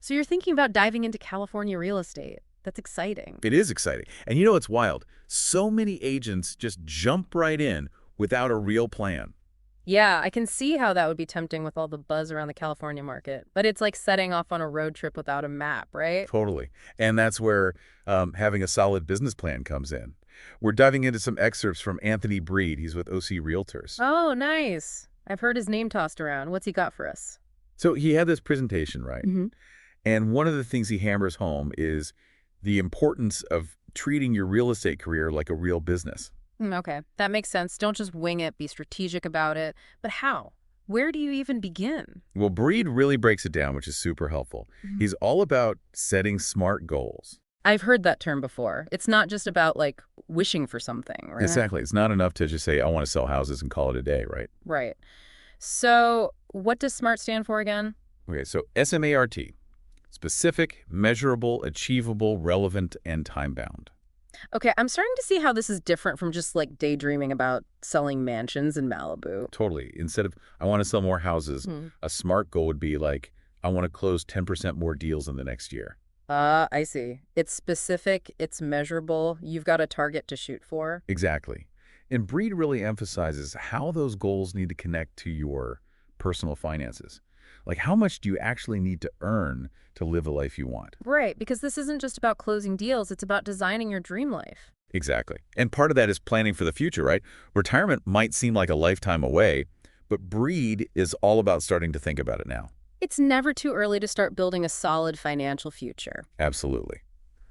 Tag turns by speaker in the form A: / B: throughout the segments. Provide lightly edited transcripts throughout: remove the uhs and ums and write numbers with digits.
A: So you're thinking about diving into California real estate. That's exciting.
B: It is exciting. And you know what's wild? So many agents just jump right in without a real plan.
A: Yeah, I can see how that would be tempting with all the buzz around the California market. But it's like setting off on a road trip without a map, right?
B: Totally. And that's where having a solid business plan comes in. We're diving into some excerpts from Anthony Bried. He's with OC Realtors.
A: Oh, nice. I've heard his name tossed around. What's he got for us?
B: So he had this presentation, right?
A: Mm-hmm.
B: And one of the things he hammers home is the importance of treating your real estate career like a real business.
A: Okay, that makes sense. Don't just wing it, be strategic about it. But how? Where do you even begin?
B: Well, Breed really breaks it down, which is super helpful.
A: Mhm.
B: He's all about setting smart goals.
A: I've heard that term before. It's not just about like wishing for something, right?
B: Exactly. It's not enough to just say, I want to sell houses and call it a day, right?
A: Right. So what does SMART stand for again?
B: Okay, so SMART, specific, measurable, achievable, relevant, and time-bound.
A: Okay, I'm starting to see how this is different from just like daydreaming about selling mansions in Malibu.
B: Totally. Instead of, I want to sell more houses,
A: Hmm.
B: a SMART goal would be like, I want to close 10% more deals in the next year.
A: I see. It's specific, it's measurable, you've got a target to shoot for.
B: Exactly. And Breed really emphasizes how those goals need to connect to your personal finances. Like, how much do you actually need to earn to live the life you want?
A: Right, because this isn't just about closing deals, it's about designing your dream life.
B: Exactly. And part of that is planning for the future, right? Retirement might seem like a lifetime away, but Breed is all about starting to think about it now.
A: It's never too early to start building a solid financial future.
B: Absolutely.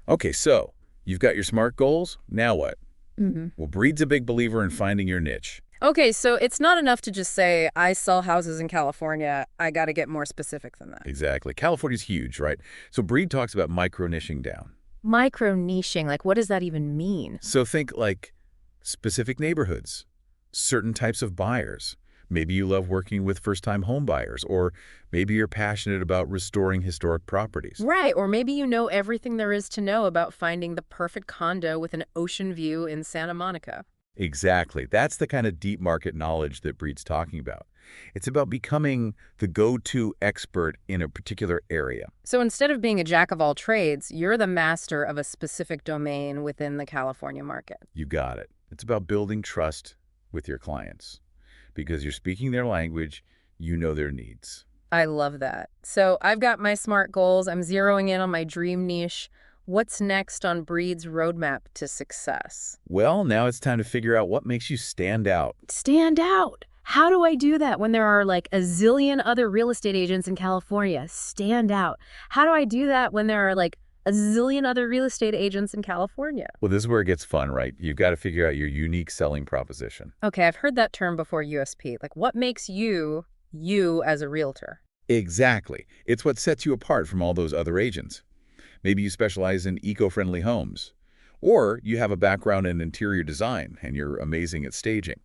B: Okay, so you've got your SMART goals. Now what?
A: Mm-hmm.
B: Well, Breed's a big believer in finding your niche.
A: Okay, so it's not enough to just say, I sell houses in California. I got to get more specific than that.
B: Exactly. California's huge, right? So Breed talks about micro-niching down.
A: Micro-niching, like what does that even mean?
B: So think like specific neighborhoods, certain types of buyers. Maybe you love working with first-time home buyers, or maybe you're passionate about restoring historic properties.
A: Right, or maybe you know everything there is to know about finding the perfect condo with an ocean view in Santa Monica.
B: Exactly. That's the kind of deep market knowledge that Breed's talking about. It's about becoming the go-to expert in a particular area.
A: So instead of being a jack of all trades, you're the master of a specific domain within the California market.
B: You got it. It's about building trust with your clients. Because you're speaking their language, you know their needs.
A: I love that. So I've got my SMART goals. I'm zeroing in on my dream niche. What's next on Breed's roadmap to success?
B: Well, now it's time to figure out what makes you stand out.
A: Stand out. How do I do that when there are like a zillion other real estate agents in California? Stand out. How do I do that when there are like a zillion other real estate agents in California?
B: Well, this is where it gets fun, right? You've got to figure out your unique selling proposition.
A: Okay, I've heard that term before, USP. Like, what makes you, you as a realtor?
B: Exactly. It's what sets you apart from all those other agents. Maybe you specialize in eco-friendly homes. Or you have a background in interior design and you're amazing at staging.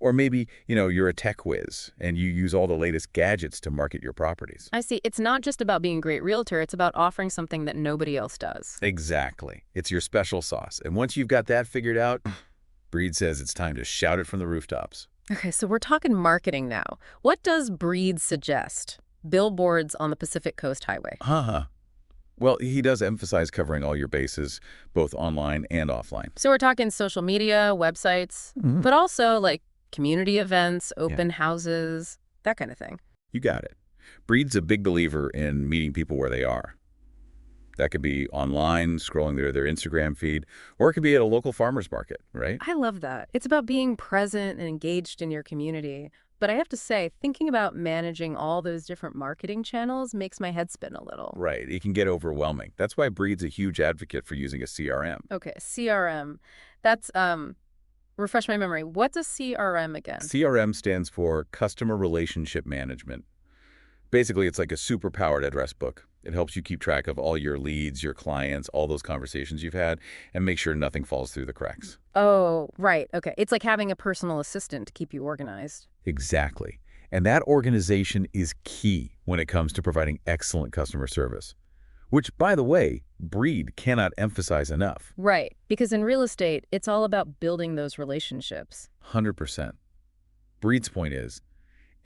B: Or maybe, you're a tech whiz and you use all the latest gadgets to market your properties.
A: I see. It's not just about being a great realtor. It's about offering something that nobody else does.
B: Exactly. It's your special sauce. And once you've got that figured out, Breed says it's time to shout it from the rooftops.
A: Okay, so we're talking marketing now. What does Breed suggest? Billboards on the Pacific Coast Highway.
B: Well, he does emphasize covering all your bases, both online and offline.
A: So we're talking social media, websites, but also like community events, open houses, that kind of thing.
B: You got it. Breed's a big believer in meeting people where they are. That could be online, scrolling their Instagram feed, or it could be at a local farmer's market, right?
A: I love that. It's about being present and engaged in your community. But I have to say, thinking about managing all those different marketing channels makes my head spin a little.
B: Right. It can get overwhelming. That's why Breed's a huge advocate for using a CRM.
A: Okay, CRM. That's, refresh my memory. What's a CRM again?
B: CRM stands for Customer Relationship Management. Basically, it's like a super-powered address book. It helps you keep track of all your leads, your clients, all those conversations you've had, and make sure nothing falls through the cracks.
A: Oh, right. Okay. It's like having a personal assistant to keep you organized.
B: Exactly. And that organization is key when it comes to providing excellent customer service, which, by the way, Breed cannot emphasize enough.
A: Right. Because in real estate, it's all about building those relationships.
B: 100%. Breed's point is,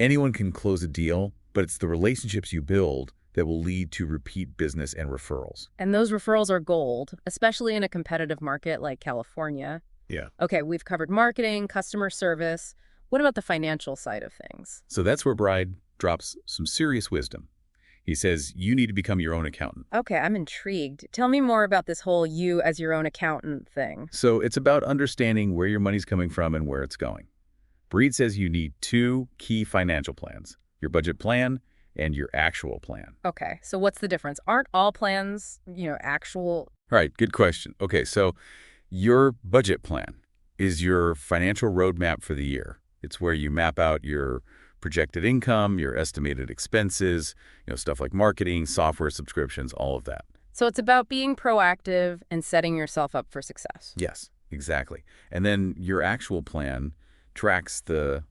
B: anyone can close a deal, but it's the relationships you build that will lead to repeat business and referrals.
A: And those referrals are gold, especially in a competitive market like California.
B: Yeah.
A: Okay, we've covered marketing, customer service. What about the financial side of things?
B: So that's where Bried drops some serious wisdom. He says you need to become your own accountant.
A: Okay, I'm intrigued. Tell me more about this whole you as your own accountant thing.
B: So it's about understanding where your money's coming from and where it's going. Bried says you need two key financial plans, your budget plan and your actual plan.
A: Okay, so what's the difference? Aren't all plans, actual?
B: All right, good question. Okay, so your budget plan is your financial roadmap for the year. It's where you map out your projected income, your estimated expenses, stuff like marketing, software subscriptions, all of that.
A: So it's about being proactive and setting yourself up for success.
B: Yes, exactly. And then your actual plan tracks the,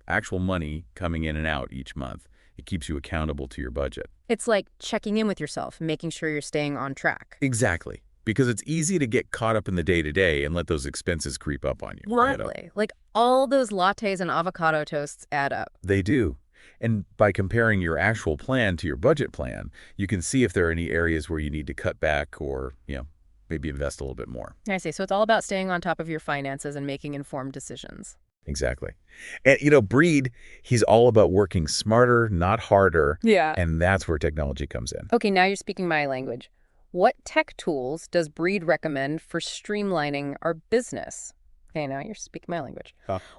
B: actual money coming in and out each month. It keeps you accountable to your budget.
A: It's like checking in with yourself, making sure you're staying on track.
B: Exactly. Because it's easy to get caught up in the day-to-day and let those expenses creep up on you.
A: Totally. Like all those lattes and avocado toasts add up.
B: They do. And by comparing your actual plan to your budget plan, you can see if there are any areas where you need to cut back or, maybe invest a little bit more.
A: I see. So it's all about staying on top of your finances and making informed decisions.
B: Exactly. And, Bried, he's all about working smarter, not harder.
A: Yeah.
B: And that's where technology comes in.
A: Okay, now you're speaking my language. What tech tools does Bried recommend for streamlining our business? Okay, now you're speaking my language.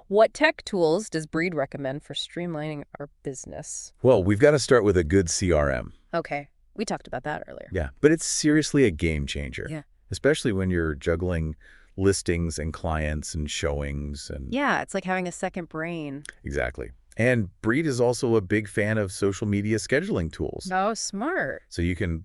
A: What tech tools does Bried recommend for streamlining our business?
B: Well, we've got to start with a good CRM.
A: Okay, we talked about that earlier.
B: Yeah, but it's seriously a game changer.
A: Yeah.
B: Especially when you're juggling listings and clients and showings and...
A: Yeah, it's like having a second brain.
B: Exactly. And Bried is also a big fan of social media scheduling tools.
A: Oh, smart.
B: So you can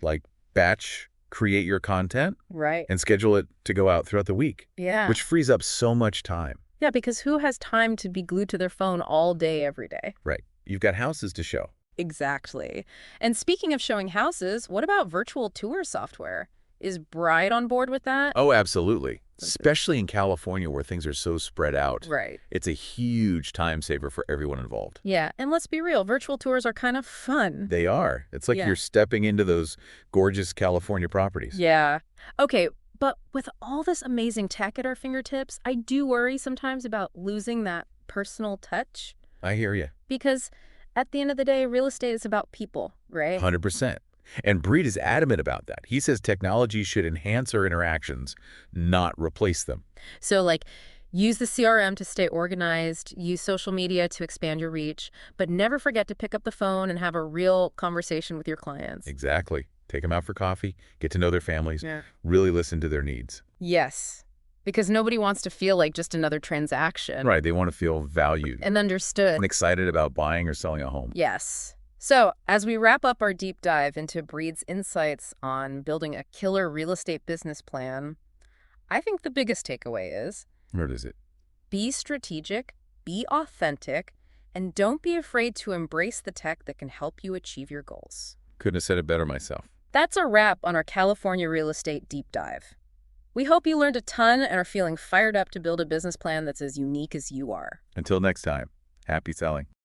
B: batch create your content
A: Right.
B: and schedule it to go out throughout the week,
A: Yeah.
B: which frees up so much time.
A: Yeah, because who has time to be glued to their phone all day, every day?
B: Right. You've got houses to show.
A: Exactly. And speaking of showing houses, what about virtual tour software? Is Bried on board with that?
B: Oh, absolutely. Especially in California where things are so spread out.
A: Right.
B: It's a huge time saver for everyone involved.
A: Yeah, and let's be real, virtual tours are kind of fun.
B: They are. It's like
A: Yeah.
B: you're stepping into those gorgeous California properties.
A: Yeah. Okay, but with all this amazing tech at our fingertips, I do worry sometimes about losing that personal touch.
B: I hear you.
A: Because at the end of the day, real estate is about people, right?
B: 100%. And Bried is adamant about that. He says technology should enhance our interactions, not replace them.
A: So use the CRM to stay organized, use social media to expand your reach, but never forget to pick up the phone and have a real conversation with your clients.
B: Exactly. Take them out for coffee, get to know their families,
A: Yeah.
B: really listen to their needs.
A: Yes, because nobody wants to feel like just another transaction.
B: Right. They want to feel valued
A: And understood.
B: and excited about buying or selling a home.
A: Yes. So, as we wrap up our deep dive into Bried's insights on building a killer real estate business plan, I think the biggest takeaway is
B: What is it?
A: be strategic, be authentic, and don't be afraid to embrace the tech that can help you achieve your goals.
B: Couldn't have said it better myself.
A: That's a wrap on our California real estate deep dive. We hope you learned a ton and are feeling fired up to build a business plan that's as unique as you are.
B: Until next time, happy selling.